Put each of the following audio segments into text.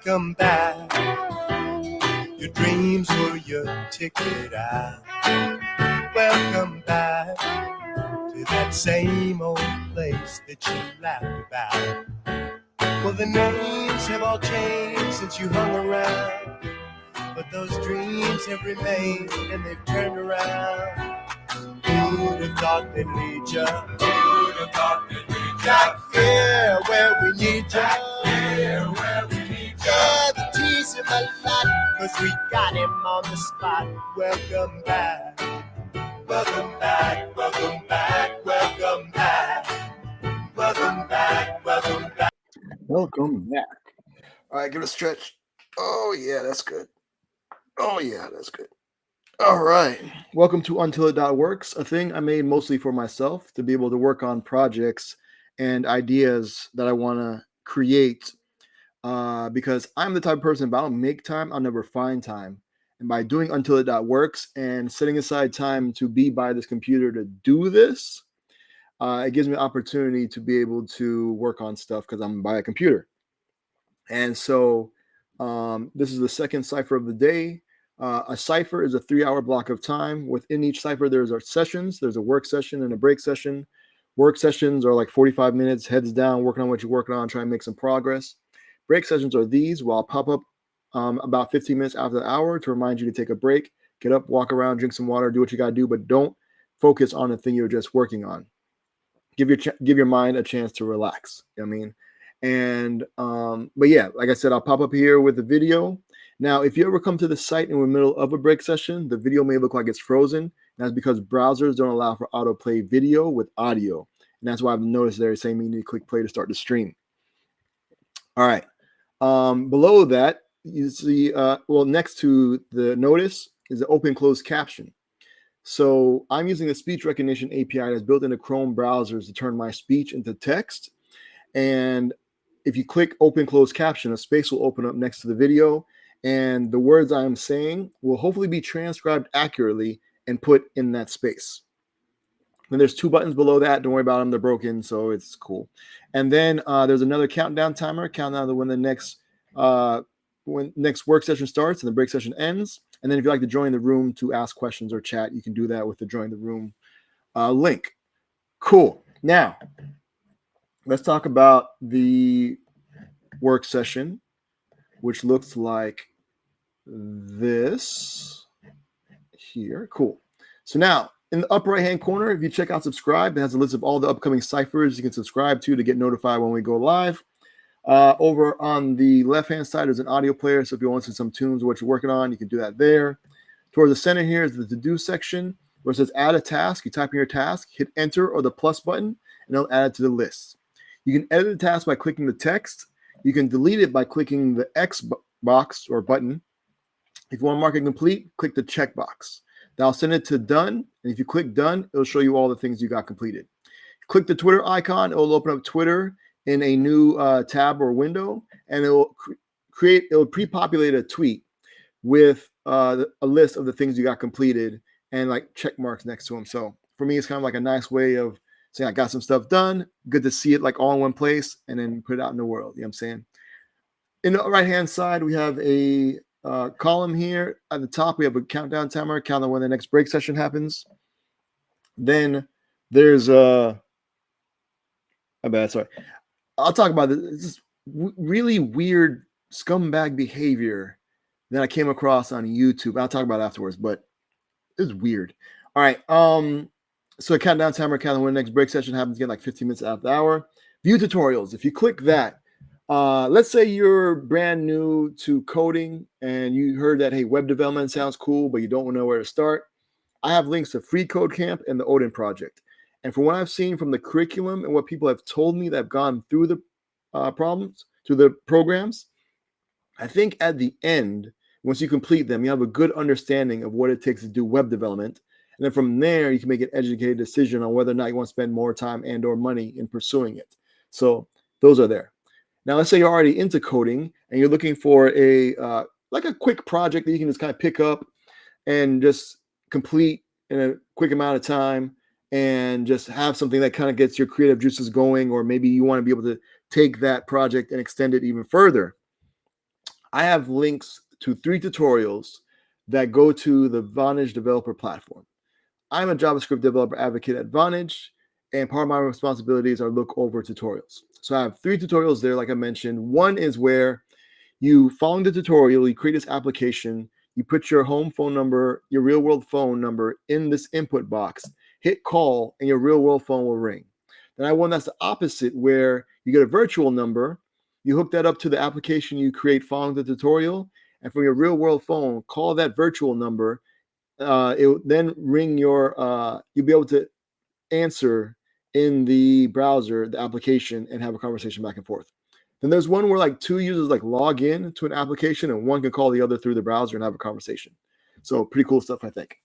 welcome back. Your dreams were your ticket out. Welcome back to that same old place that you laughed about. Well, the names have all changed since you hung around, but those dreams have remained and they've turned around. Who'd have thought they'd lead ya? Who'd have thought they'd lead ya? Back here where we need ya. Back here where we need ya. Yeah, the tease in my lot, 'cause we got him on the spot. Welcome back. Welcome back. Welcome back. Welcome back. Welcome back. Welcome back. Welcome back. All right, give it a stretch. Oh, yeah, that's good. Oh, yeah, that's good. All right. Welcome to untilit.works, a thing I made mostly for myself to be able to work on projects and ideas that I want to create because I'm the type of person, if I don't make time, I'll never find time. And by doing untilit.works and setting aside time to be by this computer to do this, it gives me an opportunity to be able to work on stuff because I'm by a computer. And so this is the second cipher of the day. A cipher is a 3-hour block of time. Within each cipher, there's our sessions. There's a work session and a break session. Work sessions are like 45 minutes, heads down, working on what you're working on, trying to make some progress. Break sessions are these, where I'll pop up about 15 minutes after the hour to remind you to take a break, get up, walk around, drink some water, do what you got to do, but don't focus on the thing you're just working on. Give your mind a chance to relax. You know what I mean? And but yeah, like I said, I'll pop up here with the video. Now, if you ever come to the site in the middle of a break session, the video may look like it's frozen. And that's because browsers don't allow for autoplay video with audio. And that's why I've noticed they're saying you need to click play to start the stream. All right. Below that, you see, next to the notice is the open closed caption. So I'm using the speech recognition API that's built into Chrome browsers to turn my speech into text. And if you click open closed caption, a space will open up next to the video, and the words I'm saying will hopefully be transcribed accurately and put in that space. And there's 2 buttons below that. Don't worry about them. They're broken, so it's cool. And then there's another countdown timer, countdown to when the next work session starts and the break session ends. And then if you'd like to join the room to ask questions or chat, you can do that with the join the room link. Cool. Now, let's talk about the work session, which looks like this here. Cool. So now, in the upper right-hand corner, if you check out subscribe, it has a list of all the upcoming ciphers you can subscribe to get notified when we go live. Over on the left-hand side, there's an audio player. So if you want to listen to some tunes or what you're working on, you can do that there. Towards the center here is the to-do section where it says add a task. You type in your task, hit enter or the plus button, and it'll add it to the list. You can edit the task by clicking the text. You can delete it by clicking the X box or button. If you want to mark it complete, click the check box. That'll send it to done. And if you click done, it'll show you all the things you got completed. Click the Twitter icon. It'll open up Twitter in a new tab or window, and it'll pre-populate a tweet with a list of the things you got completed and like check marks next to them. So for me, it's kind of like a nice way of saying I got some stuff done. Good to see it like all in one place and then put it out in the world. You know what I'm saying? In the right-hand side, we have a column here. At the top, we have a countdown timer, counting when the next break session happens. Then there's I'll talk about this really weird scumbag behavior that I came across on YouTube. I'll talk about it afterwards, but it's weird. All right. So a countdown timer, counting when the next break session happens again, like 15 minutes after the hour. View tutorials. If you click that, let's say you're brand new to coding and you heard that, hey, web development sounds cool, but you don't know where to start. I have links to Free Code Camp and the Odin Project. And from what I've seen from the curriculum and what people have told me that have gone through the programs, I think at the end, once you complete them, you have a good understanding of what it takes to do web development. And then from there, you can make an educated decision on whether or not you want to spend more time and or money in pursuing it. So those are there. Now, let's say you're already into coding and you're looking for a quick project that you can just kind of pick up and just complete in a quick amount of time and just have something that kind of gets your creative juices going, or maybe you want to be able to take that project and extend it even further. I have links to 3 tutorials that go to the Vonage developer platform. I'm a JavaScript developer advocate at Vonage, and part of my responsibilities are look over tutorials. So I have 3 tutorials there, like I mentioned. One is where you, following the tutorial, you create this application, you put your home phone number, your real world phone number in this input box, hit call, and your real world phone will ring. Then I have one that's the opposite, where you get a virtual number, you hook that up to the application you create following the tutorial, and from your real world phone, call that virtual number. It will then ring your, you'll be able to answer in the browser, the application, and have a conversation back and forth. Then there's one where like 2 users like log in to an application and one can call the other through the browser and have a conversation. So pretty cool stuff, I think.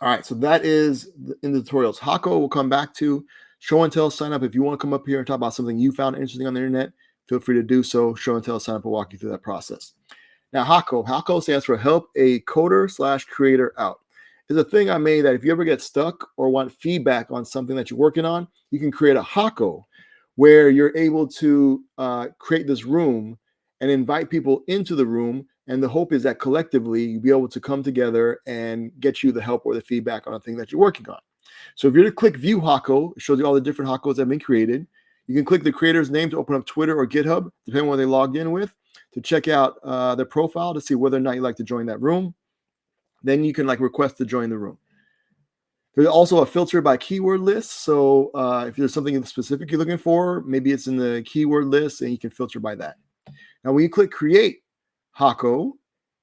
All right, so that is in the tutorials. Hako will come back to show and tell, sign up. If you want to come up here and talk about something you found interesting on the internet, feel free to do so. Show and tell, sign up, will walk you through that process. Now, Hako stands for Help a Coder/Creator Out. It's a thing I made that if you ever get stuck or want feedback on something that you're working on, you can create a Hako where you're able to create this room and invite people into the room. And the hope is that collectively you'll be able to come together and get you the help or the feedback on a thing that you're working on. So if you're to click View Hako, it shows you all the different Hakos that have been created. You can click the creator's name to open up Twitter or GitHub, depending on what they logged in with, to check out their profile to see whether or not you'd like to join that room. Then you can like request to join the room. There's also a filter by keyword list. So if there's something specific you're looking for, maybe it's in the keyword list and you can filter by that. Now, when you click create Hako,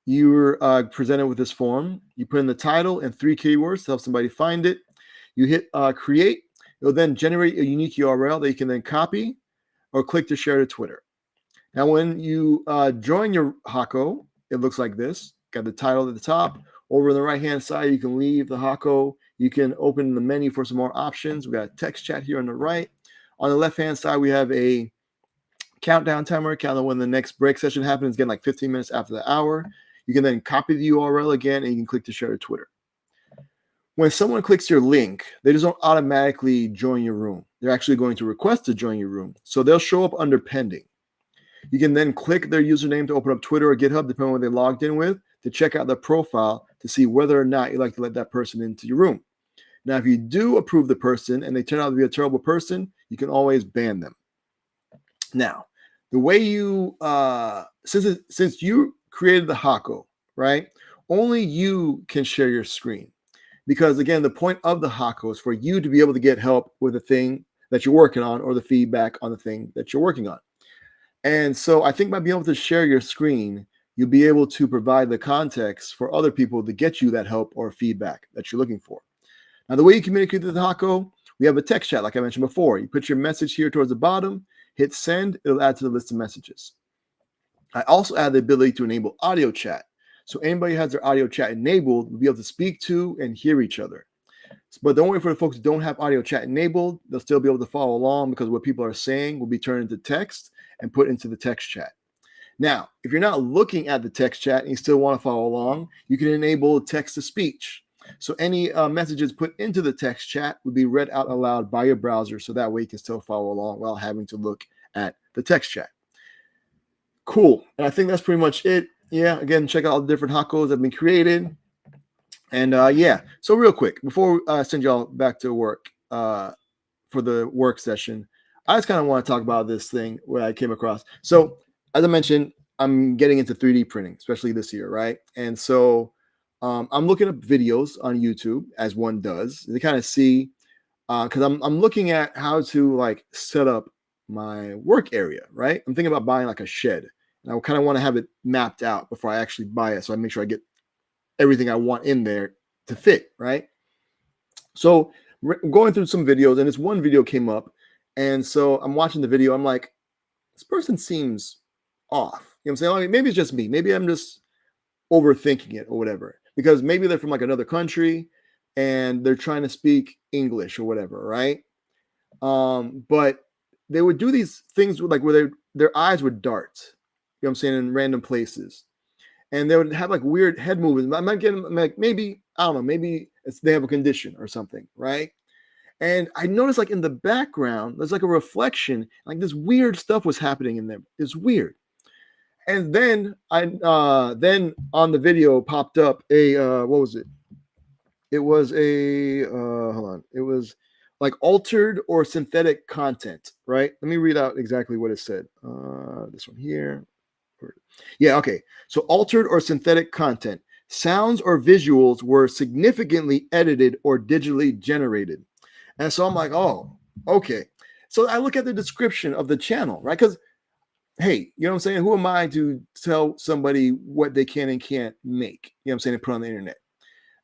you're presented with this form. You put in the title and 3 keywords to help somebody find it. You hit create. It'll then generate a unique URL that you can then copy or click to share to Twitter. Now, when you join your Hako, it looks like this. Got the title at the top. Over on the right-hand side, you can leave the Hako. You can open the menu for some more options. We got a text chat here on the right. On the left-hand side, we have a countdown timer, counting when the next break session happens, again, like 15 minutes after the hour. You can then copy the URL again, and you can click to share to Twitter. When someone clicks your link, they just don't automatically join your room. They're actually going to request to join your room. So they'll show up under pending. You can then click their username to open up Twitter or GitHub, depending on what they logged in with, to check out their profile to see whether or not you'd like to let that person into your room. Now, if you do approve the person and they turn out to be a terrible person, you can always ban them. Now, the way you, since you created the Hako, right, only you can share your screen. Because again, the point of the Hako is for you to be able to get help with the thing that you're working on or the feedback on the thing that you're working on. And so I think by being able to share your screen, you'll be able to provide the context for other people to get you that help or feedback that you're looking for. Now, the way you communicate with the Hako, we have a text chat, like I mentioned before. You put your message here towards the bottom, hit send, it'll add to the list of messages. I also add the ability to enable audio chat. So anybody who has their audio chat enabled will be able to speak to and hear each other. But don't worry for the folks who don't have audio chat enabled, they'll still be able to follow along because what people are saying will be turned into text and put into the text chat. Now, if you're not looking at the text chat and you still want to follow along, you can enable text to speech. So any messages put into the text chat would be read out aloud by your browser, so that way you can still follow along while having to look at the text chat. Cool. And I think that's pretty much it. Yeah, again, check out all the different Hakos that have been created. And yeah, so real quick, before I send y'all back to work for the work session, I just kind of want to talk about this thing where I came across. So as I mentioned, I'm getting into 3D printing, especially this year, right? And so I'm looking up videos on YouTube, as one does, to kind of see, because I'm looking at how to like set up my work area, right? I'm thinking about buying like a shed, and I kind of want to have it mapped out before I actually buy it, so I make sure I get everything I want in there to fit, right? So I'm going through some videos, and this one video came up, and so I'm watching the video. I'm like, this person seems off. You know what I'm saying? Like, maybe it's just me. Maybe I'm just overthinking it or whatever, because maybe they're from like another country and they're trying to speak English or whatever, right? But they would do these things with, like, where their eyes would dart, you know what I'm saying, in random places. And they would have like weird head movements. I'm not getting like, maybe, I don't know, maybe they have a condition or something, right? And I noticed like in the background, there's like a reflection, like this weird stuff was happening in there. It's weird. And then then on the video popped up a what was it? It was a hold on. It was like altered or synthetic content, right? Let me read out exactly what it said. This one here. Yeah, okay. So altered or synthetic content. Sounds or visuals were significantly edited or digitally generated. And so I'm like, oh, okay. So I look at the description of the channel, right? Because hey, you know what I'm saying? Who am I to tell somebody what they can and can't make? You know what I'm saying? And put on the internet.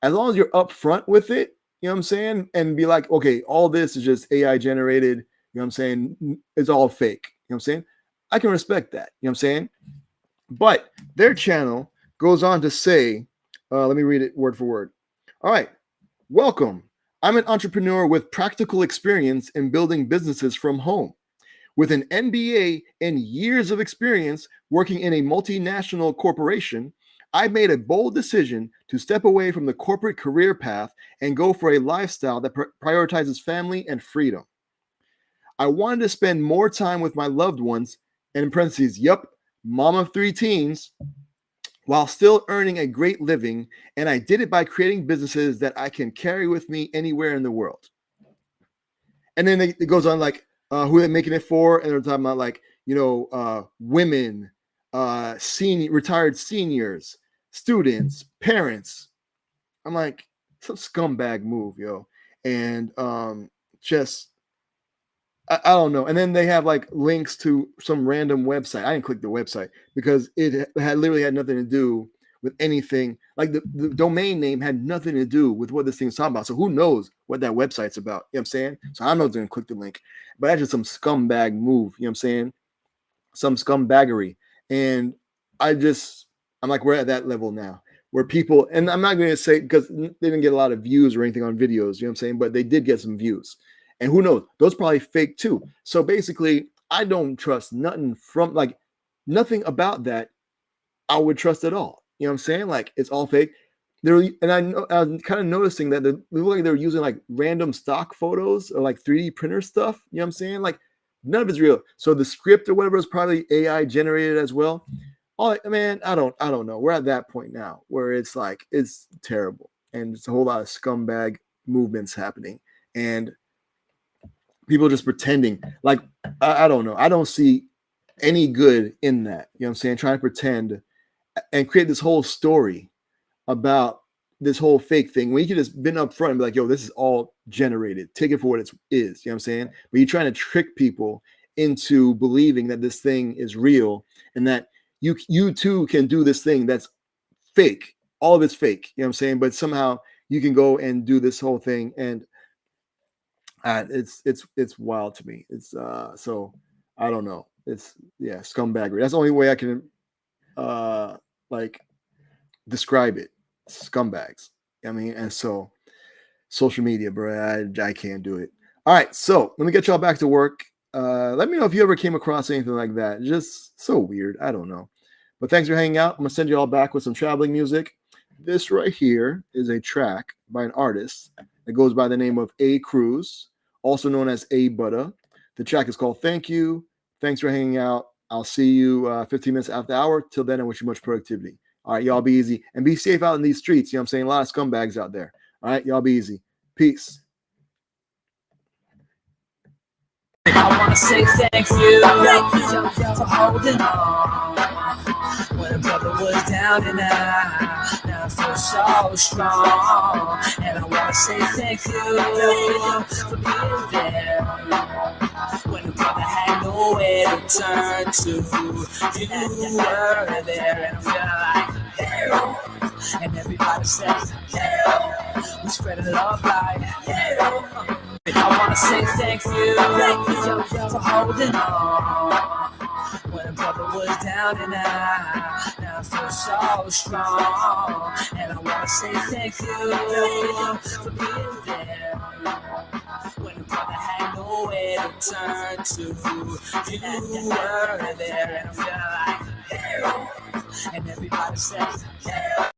As long as you're upfront with it, you know what I'm saying? And be like, okay, all this is just AI generated. You know what I'm saying? It's all fake. You know what I'm saying? I can respect that. You know what I'm saying? But their channel goes on to say, let me read it word for word. All right. Welcome. I'm an entrepreneur with practical experience in building businesses from home. With an MBA and years of experience working in a multinational corporation, I made a bold decision to step away from the corporate career path and go for a lifestyle that prioritizes family and freedom. I wanted to spend more time with my loved ones, and in parentheses, yup, mom of three teens, while still earning a great living, and I did it by creating businesses that I can carry with me anywhere in the world. And then it goes on like who they're making it for, and they're talking about like women, retired seniors, students, parents. I'm like, some scumbag move, yo, and just I don't know. And then they have like links to some random website. I didn't click the website because it had literally had nothing to do with anything. Like the domain name had nothing to do with what this thing's talking about. So who knows what that website's about? You know what I'm saying? So I'm not going to click the link. But that's just some scumbag move. You know what I'm saying? Some scumbaggery. And I'm like, we're at that level now where people, and I'm not going to say because they didn't get a lot of views or anything on videos, you know what I'm saying? But they did get some views. And who knows? Those probably fake too. So basically, I don't trust nothing from like nothing about that I would trust at all. You know what I'm saying? Like it's all fake. I was kind of noticing that they look like they're using like random stock photos or like 3D printer stuff. You know what I'm saying? Like none of it's real. So the script or whatever is probably AI generated as well. Man, I don't know. We're at that point now where it's like it's terrible and it's a whole lot of scumbag movements happening and people just pretending. Like I don't know. I don't see any good in that. You know what I'm saying? Trying to pretend and create this whole story about this whole fake thing when you could just been up front and be like, yo, this is all generated. Take it for what it is. You know what I'm saying? But you're trying to trick people into believing that this thing is real and that you too can do this thing that's fake. All of it's fake. You know what I'm saying? But somehow you can go and do this whole thing and it's wild to me. It's so I don't know. It's scumbaggery. That's the only way I can like describe it. Scumbags. I mean, and so social media, bro, I can't do it. All right, so let me get y'all back to work. Let me know if you ever came across anything like that. Just so weird. I don't know. But thanks for hanging out. I'm gonna send you all back with some traveling music. This right here is a track by an artist that goes by the name of A Cruz, also known as A Butter. The track is called Thank You. Thanks for hanging out. I'll see you 15 minutes after the hour. Till then, I wish you much productivity. All right, y'all be easy and be safe out in these streets. You know what I'm saying? A lot of scumbags out there. All right, y'all be easy. Peace. I wanna say thank you for holding on when a brother was down and out. Now I feel so strong, and I wanna say thank you for being there when a brother had nowhere to turn to. You were there, and I feel like yeah. And everybody says yeah. We spread love like yeah. I wanna say thank you for holding on when a brother was down and out. Now I feel so strong, and I wanna say thank you for being there when a brother had nowhere to turn to. You were there, and I feel like yeah. And everybody says yeah.